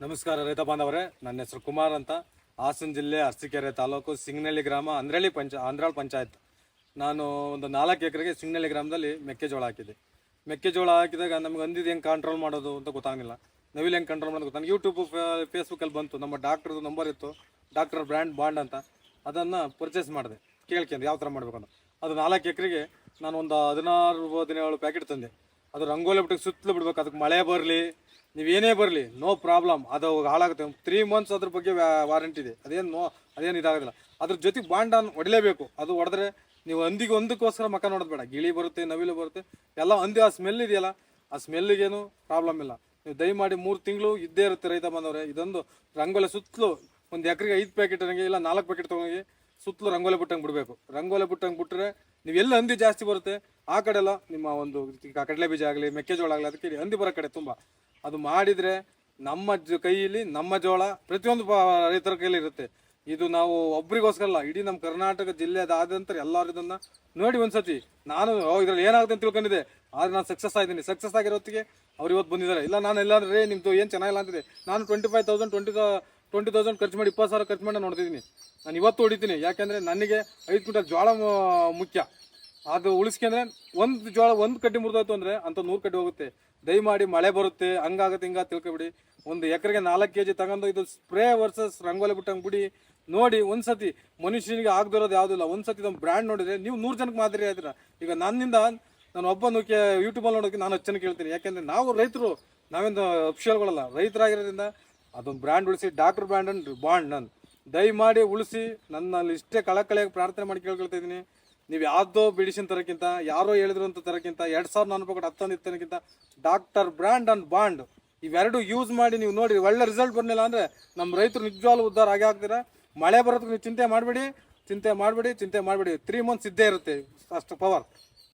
ನಮಸ್ಕಾರ ರೈತ ಬಾಂಧವರೇ, ನನ್ನ ಹೆಸರು ಕುಮಾರ್ ಅಂತ. ಹಾಸನ ಜಿಲ್ಲೆ ಅರಸೀಕೆರೆ ತಾಲೂಕು ಸಿಂಗನಹಳ್ಳಿ ಗ್ರಾಮ, ಅಂದ್ರಾಳ್ ಪಂಚಾಯತ್. ನಾನು ಒಂದು 4 ಎಕರೆಗೆ ಸಿಂಗನಹಳ್ಳಿ ಗ್ರಾಮದಲ್ಲಿ ಮೆಕ್ಕೆಜೋಳ ಹಾಕಿದ್ದೆ. ಮೆಕ್ಕೆಜೋಳ ಹಾಕಿದಾಗ ನಮ್ಗೆ ಅಂದಿದ್ದು ಹೆಂಗೆ ಕಂಟ್ರೋಲ್ ಮಾಡೋದು ಅಂತ ಗೊತ್ತಾಗಿಲ್ಲ. ನವಿಲು ಹೆಂಗೆ ಕಂಟ್ರೋಲ್ ಮಾಡೋದು ಗೊತ್ತಾಗ ಯೂಟ್ಯೂಬ್ ಫೇಸ್ಬುಕ್ಕಲ್ಲಿ ಬಂತು. ನಮ್ಮ ಡಾಕ್ಟ್ರದ್ದು ನಂಬರ್ ಇತ್ತು, ಡಾಕ್ಟರ್ ಬ್ರ್ಯಾಂಡ್ ಬಾಂಡ್ ಅಂತ. ಅದನ್ನು ಪರ್ಚೇಸ್ ಮಾಡಿದೆ, ಕೇಳ್ಕೊಂಡು ಯಾವ ಥರ ಮಾಡ್ಬೇಕಂತ. ಅದು 4 ಎಕರೆಗೆ ನಾನು ಒಂದು 16-17 ಪ್ಯಾಕೆಟ್ ತಂದೆ. ಅದು ರಂಗೋಲಿ ಬಿಟ್ಟಿಗೆ ಸುತ್ತಲೂ ಬಿಡ್ಬೇಕು. ಅದಕ್ಕೆ ಮಳೆ ಬರಲಿ, ನೀವೇನೇ ಬರಲಿ, ನೋ ಪ್ರಾಬ್ಲಮ್, ಅದು ಹಾಳಾಗುತ್ತೆ. 3 months ಅದ್ರ ಬಗ್ಗೆ ವಾರಂಟಿ ಇದೆ. ಅದೇನು ಇದಾಗೋದಿಲ್ಲ. ಅದ್ರ ಜೊತೆಗೆ ಬಾಂಡನ್ನು ಹೊಡಿಲೇಬೇಕು. ಅದು ಹೊಡೆದ್ರೆ ನೀವು ಒಂದಕ್ಕೋಸ್ಕರ ಮಕ್ಕ ನೋಡೋದು ಬೇಡ. ಗಿಳಿ ಬರುತ್ತೆ, ನವಿಲು ಬರುತ್ತೆ, ಎಲ್ಲ ಹಂದಿ. ಆ ಸ್ಮೆಲ್ ಇದೆಯಲ್ಲ, ಆ ಸ್ಮೆಲ್ಲಿಗೇನು ಪ್ರಾಬ್ಲಮ್ ಇಲ್ಲ. ನೀವು ದಯಮಾಡಿ 3 ತಿಂಗಳು ಇದ್ದೇ ಇರುತ್ತೆ ರೈತ ಬಂದವ್ರೆ. ಇದೊಂದು ರಂಗೋಲಿ ಸುತ್ತಲೂ ಒಂದು ಎಕರೆಗೆ 5 ಪ್ಯಾಕೆಟ್ ಇಲ್ಲ 4 ಪ್ಯಾಕೆಟ್ ತೊಗೊಂಡೋಗಿ ಸುತ್ತಲೂ ರಂಗೋಲಿ ಬಿಟ್ಟಂಗೆ ಬಿಡಬೇಕು. ರಂಗೋಲಿ ಬಿಟ್ಟಂಗೆ ಬಿಟ್ಟರೆ ನೀವು ಎಲ್ಲ ಹಂದಿ ಜಾಸ್ತಿ ಬರುತ್ತೆ. ಆ ಕಡೆ ಎಲ್ಲ ನಿಮ್ಮ ಒಂದು ಕಡಲೆ ಬೀಜ ಆಗಲಿ, ಮೆಕ್ಕೆಜೋಳ ಆಗಲಿ, ಅದಕ್ಕೆ ಹಂದಿ ಬರೋ ಕಡೆ ತುಂಬ. ಅದು ಮಾಡಿದರೆ ನಮ್ಮ ಕೈಯಲ್ಲಿ ನಮ್ಮ ಜೋಳ ಪ್ರತಿಯೊಂದು ರೈತರ ಕೈಯಲ್ಲಿ ಇರುತ್ತೆ. ಇದು ನಾವು ಒಬ್ರಿಗೋಸ್ಕರ ಅಲ್ಲ, ಇಡೀ ನಮ್ಮ ಕರ್ನಾಟಕ ಜಿಲ್ಲೆದಾದಂತರ ಎಲ್ಲರೂ ಇದನ್ನು ನೋಡಿ ಒಂದ್ಸತಿ. ನಾನು ಇದ್ರಲ್ಲಿ ಏನಾಗುತ್ತೆ ಅಂತ ತಿಳ್ಕೊಂಡಿದ್ದೆ, ಆದರೆ ನಾನು ಸಕ್ಸಸ್ ಆಗಿದ್ದೀನಿ. ಸಕ್ಸಸ್ ಆಗಿರೋತ್ತಿಗೆ ಅವ್ರು ಇವತ್ತು ಬಂದಿದ್ದಾರೆ. ಇಲ್ಲ ನಾನು ಎಲ್ಲ ರೇ ನಿಮ್ಮದು ಏನು ಚೆನ್ನಾಗಿಲ್ಲ ಅಂತಿದೆ. ನಾನು 20,000 ಖರ್ಚು ಮಾಡಿ 20,000 ಖರ್ಚು ಮಾಡಿ ನೋಡ್ತಿದ್ದೀನಿ. ನಾನು ಇವತ್ತು ಹೊಡಿತೀನಿ. ಯಾಕೆಂದರೆ ನನಗೆ 5 ಕ್ವಿಂಟಲ್ ಜೋಳ ಮುಖ್ಯ. ಅದು ಉಳಿಸ್ಕೊಂಡ್ರೆ ಒಂದು ಕಡ್ಡಿ ಮುರಿದೋಯ್ತು ಅಂದರೆ ಅಂತ 100 ಕಡ್ಡಿ ಹೋಗುತ್ತೆ. ದಯಮಾಡಿ ಮಳೆ ಬರುತ್ತೆ, ಹಂಗಾಗುತ್ತೆ ಹಿಂಗ ತಿಳ್ಕೊಬಿಡಿ. ಒಂದು ಎಕರೆಗೆ 4 kg ತಗೊಂಡು ಇದು ಸ್ಪ್ರೇ ವರ್ಸಸ್ ರಂಗೋಲಿ ಬಿಟ್ಟಂಗೆ ಬಿಡಿ. ನೋಡಿ ಒಂದ್ಸತಿ, ಮನುಷ್ಯನಿಗೆ ಆಗದಿರೋದು ಯಾವುದಿಲ್ಲ. ಒಂದ್ಸತಿ ನಮ್ಮ ಬ್ರ್ಯಾಂಡ್ ನೋಡಿದ್ರೆ ನೀವು 100 ಜನಕ್ಕೆ ಮಾದರಿ ಆಯ್ತೀರ. ಈಗ ನನ್ನಿಂದ ನಾನು ಒಬ್ಬನಕ್ಕೆ ಯೂಟ್ಯೂಬಲ್ಲಿ ನೋಡೋಕೆ ನಾನು 10 ಜನಕ್ಕೆ ಹೇಳ್ತೀನಿ. ಯಾಕೆಂದರೆ ನಾವು ರೈತರು, ನಾವೇನು ಅಫಿಷಿಯಲ್ಗಳಲ್ಲ, ರೈತರಾಗಿರೋದ್ರಿಂದ ಅದೊಂದು ಬ್ರ್ಯಾಂಡ್ ಉಳಿಸಿ. ಡಾಕ್ಟರ್ ಬ್ರ್ಯಾಂಡ್ ಅಂಡ್ ಬಾಂಡ್ ನಾನು ದಯಮಾಡಿ ಉಳಿಸಿ. ನನ್ನಲ್ಲಿ ಇಷ್ಟೇ ಕಳಕಳಿಯಾಗಿ ಪ್ರಾರ್ಥನೆ ಮಾಡಿ ಕೇಳ್ಕೊಳ್ತಾ ಇದ್ದೀನಿ. ನೀವು ಯಾವುದೋ ಬಿಡಿಸಿನ ತರಕ್ಕಿಂತ, ಯಾರೋ ಹೇಳಿದ್ರು ಅಂತ ತರಕ್ಕಿಂತ, 2,000 ರೂಪಾಯಿ 10 ಇತ್ತನಕ್ಕಿಂತ ಡಾಕ್ಟರ್ ಬ್ರ್ಯಾಂಡ್ ಅಂಡ್ ಬಾಂಡ್ ಇವೆರಡು ಯೂಸ್ ಮಾಡಿ ನೀವು ನೋಡಿ. ಒಳ್ಳೆ ರಿಸಲ್ಟ್ ಬರಲಿಲ್ಲ ಅಂದರೆ ನಮ್ಮ ರೈತರು ನಿಜವಾಗ್ಲೂ ಉದ್ಧಾರ ಆಗೇ ಆಗ್ತೀರಾ. ಮಳೆ ಬರೋದಕ್ಕೆ ನೀವು ಚಿಂತೆ ಮಾಡಬೇಡಿ. 3 months ಇದ್ದೇ ಇರುತ್ತೆ, ಅಷ್ಟು ಪವರ್.